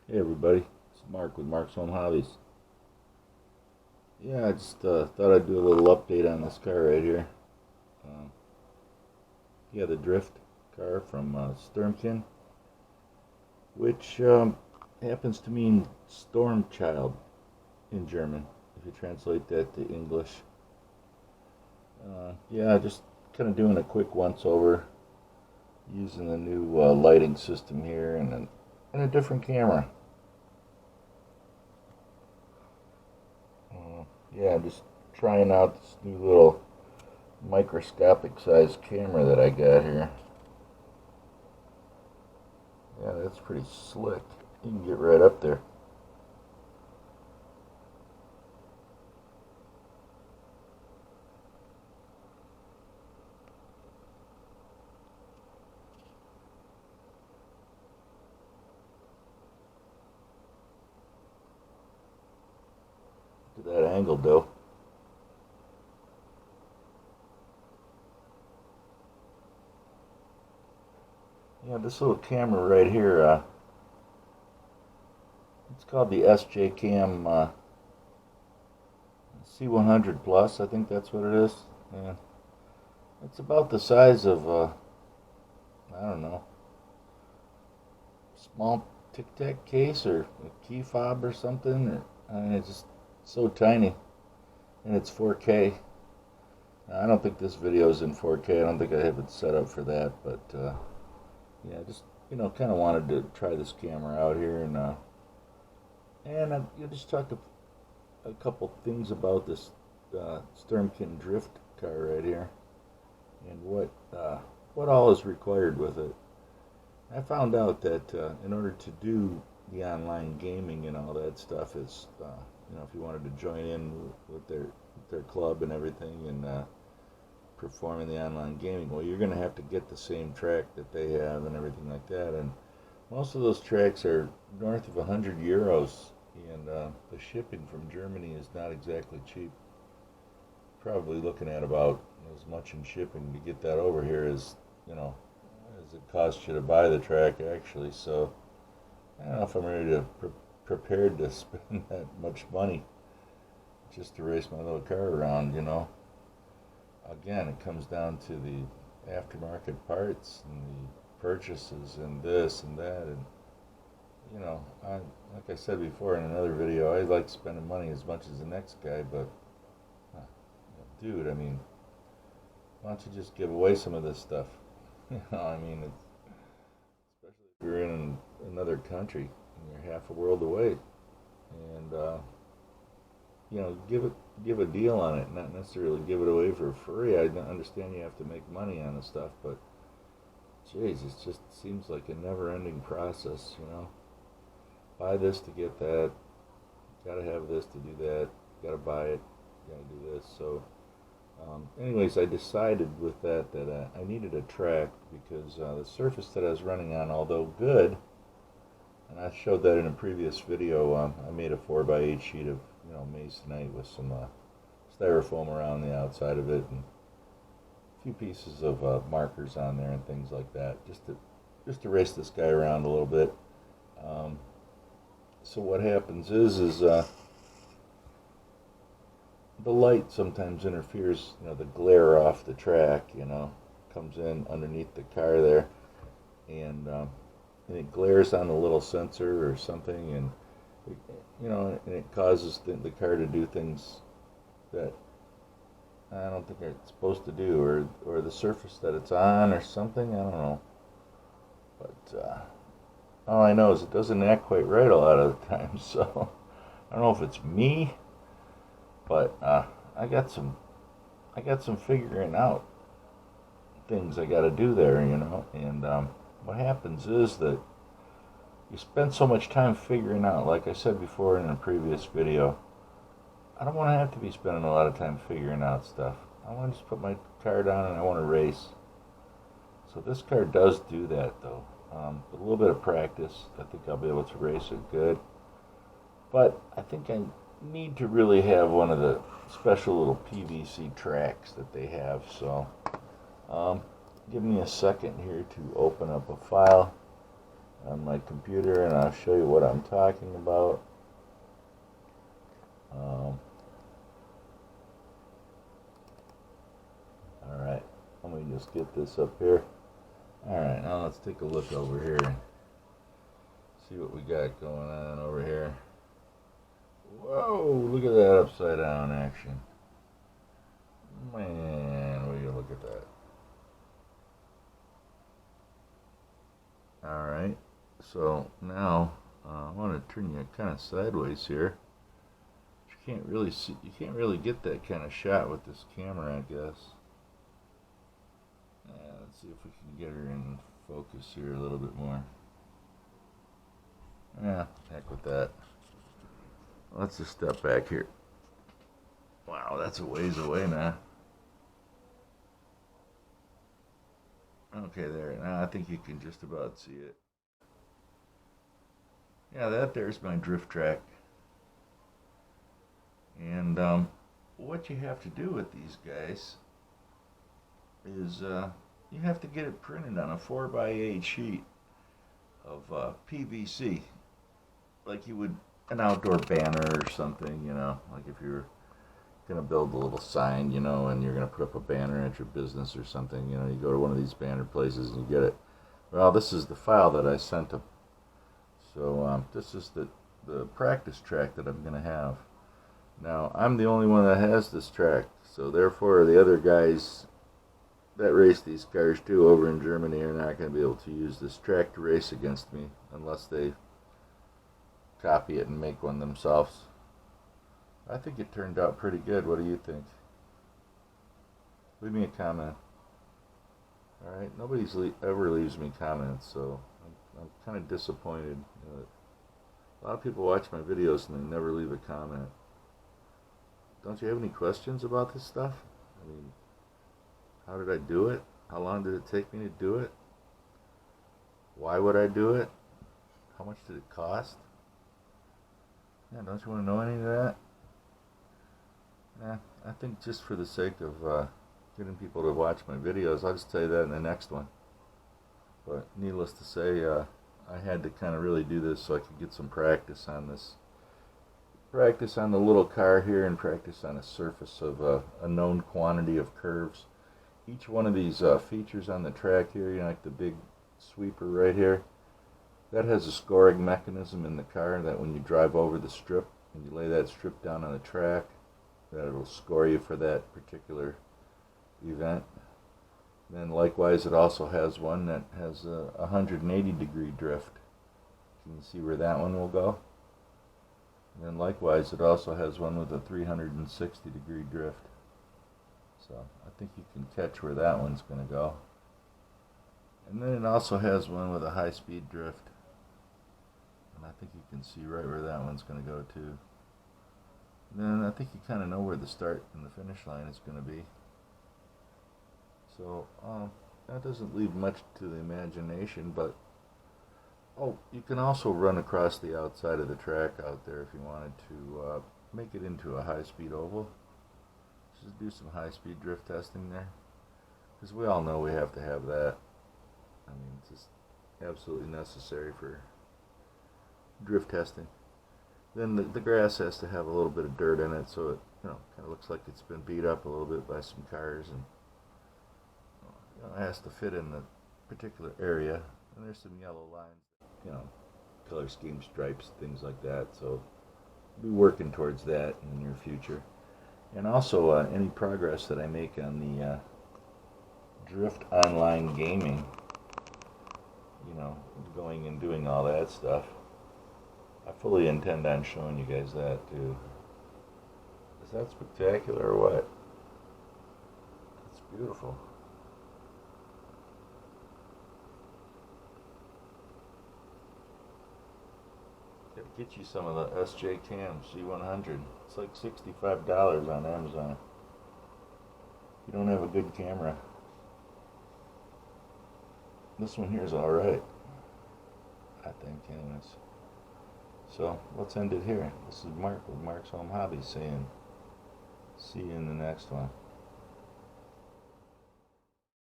Hey everybody, it's Mark with Mark's Home Hobbies. Yeah, I just thought I'd do a little update on this car right here. Uh, yeah, the Drift car from Sturmkin, which happens to mean storm child in German, if you translate that to English. Yeah, just kind of doing a quick once over using the new lighting system here and a different camera. Yeah, just trying out this new little microscopic sized camera that I got here. Yeah, that's pretty slick. You can get right up there. Look at that angle, though. Yeah, this little camera right here, it's called the SJ Cam C100 Plus. I think that's what it is. Yeah, it's about the size of, I don't know, small Tic Tac case or a key fob or something. Or, I mean, it's just so tiny, and it's 4K. Now, I don't think this video is in 4K. I don't think I have it set up for that, but yeah, just kind of wanted to try this camera out here, and just talk a couple things about this Sturmkin Drift car right here, and what all is required with it. I found out that in order to do the online gaming and all that stuff, is if you wanted to join in with their club and everything, and performing the online gaming, well, you're going to have to get the same track that they have and everything like that. And most of those tracks are north of 100 euros, and the shipping from Germany is not exactly cheap. Probably looking at about as much in shipping to get that over here as it costs you to. The track actually. So I don't know if I'm ready to prepared to spend that much money just to race my little car around. Again, it comes down to the aftermarket parts and the purchases and this and that. And like I said before in another video, I like spending money as much as the next guy, but dude, I mean, why don't you just give away some of this stuff? I mean, especially if you're in another country and you're half a world away, and give a deal on it, not necessarily give it away for free. I understand you have to make money on the stuff, but jeez, it just seems like a never-ending process. Buy this to get that, gotta have this to do that, gotta buy it, gotta do this. So, anyways, I decided with that I needed a track because the surface that I was running on, although good, and I showed that in a previous video, I made a 4x8 sheet of masonite with some styrofoam around the outside of it, and a few pieces of markers on there and things like that, just to race this guy around a little bit. So what happens is the light sometimes interferes, the glare off the track, comes in underneath the car there, and it glares on the little sensor or something, and it causes the car to do things that I don't think it's supposed to do, or the surface that it's on or something. I don't know, but all I know is it doesn't act quite right a lot of the time. So I don't know if it's me, but I got some figuring out things I got to do there, and what happens is that you spend so much time figuring out, like I said before in a previous video, I don't want to have to be spending a lot of time figuring out stuff. I want to just put my car down and I want to race. So this car does do that, though. With a little bit of practice, I think I'll be able to race it good. But I think I need to really have one of the special little PVC tracks that they have. So give me a second here to open up a file. on my computer and I'll show you what I'm talking about. Alright, let me just get this up here. Alright, now let's take a look over here and see what we got going on over here. Whoa, look at that upside down action. Man, will you look at that. Alright, so now I want to turn you kind of sideways here. You can't really see, you can't really get that kind of shot with this camera, I guess. Let's see if we can get her in focus here a little bit more. Yeah, heck with that. Let's just step back here. Wow, that's a ways away, man. Okay, there. Now I think you can just about see it. Yeah, there's my drift track. And what you have to do with these guys is you have to get it printed on a 4x8 sheet of PVC, like you would an outdoor banner or something, you know, like if you're gonna build a little sign, you know, and you're gonna put up a banner at your business or something, you know, you go to one of these banner places and you get it. Well, this is the file that I sent them. So this is the practice track that I'm gonna have. Now, I'm the only one that has this track, so therefore the other guys that race these cars too over in Germany are not going to be able to use this track to race against me unless they copy it and make one themselves. I think it turned out pretty good. What do you think? Leave me a comment. Alright, nobody's ever leaves me comments, so I'm kind of disappointed. You know, a lot of people watch my videos and they never leave a comment. Don't you have any questions about this stuff? I mean, how did I do it? How long did it take me to do it? Why would I do it? How much did it cost? Yeah, don't you want to know any of that? Yeah, I think just for the sake of getting people to watch my videos, I'll just tell you that in the next one. But needless to say, I had to kind of really do this so I could get some practice on this. Practice on the little car here and practice on a surface of a known quantity of curves. Each one of these features on the track here, you know, like the big sweeper right here, that has a scoring mechanism in the car that when you drive over the strip and you lay that strip down on the track, that it'll score you for that particular event. And then likewise it also has one that has a 180 degree drift. Can you see where that one will go? And then likewise it also has one with a 360 degree drift. So I think you can catch where that one's going to go. And then it also has one with a high-speed drift. And I think you can see right where that one's going to go too. And then I think you kind of know where the start and the finish line is going to be. So that doesn't leave much to the imagination, but you can also run across the outside of the track out there if you wanted to make it into a high-speed oval. Just do some high-speed drift testing there, because we all know we have to have that. I mean, it's just absolutely necessary for drift testing. Then the grass has to have a little bit of dirt in it, so it, you know, kind of looks like it's been beat up a little bit by some cars, and you know, it has to fit in the particular area. And there's some yellow lines, you know, color scheme stripes, things like that. So we'll be working towards that in the near future. And also any progress that I make on the Drift Online gaming, you know, going and doing all that stuff, I fully intend on showing you guys that too. Is that spectacular or what? That's beautiful. Gotta get you some of the SJ Cam C100. It's like $65 on Amazon. You don't have a good camera. This one here is alright, I think, anyways. So let's end it here. This is Mark with Mark's Home Hobbies saying, see you in the next one.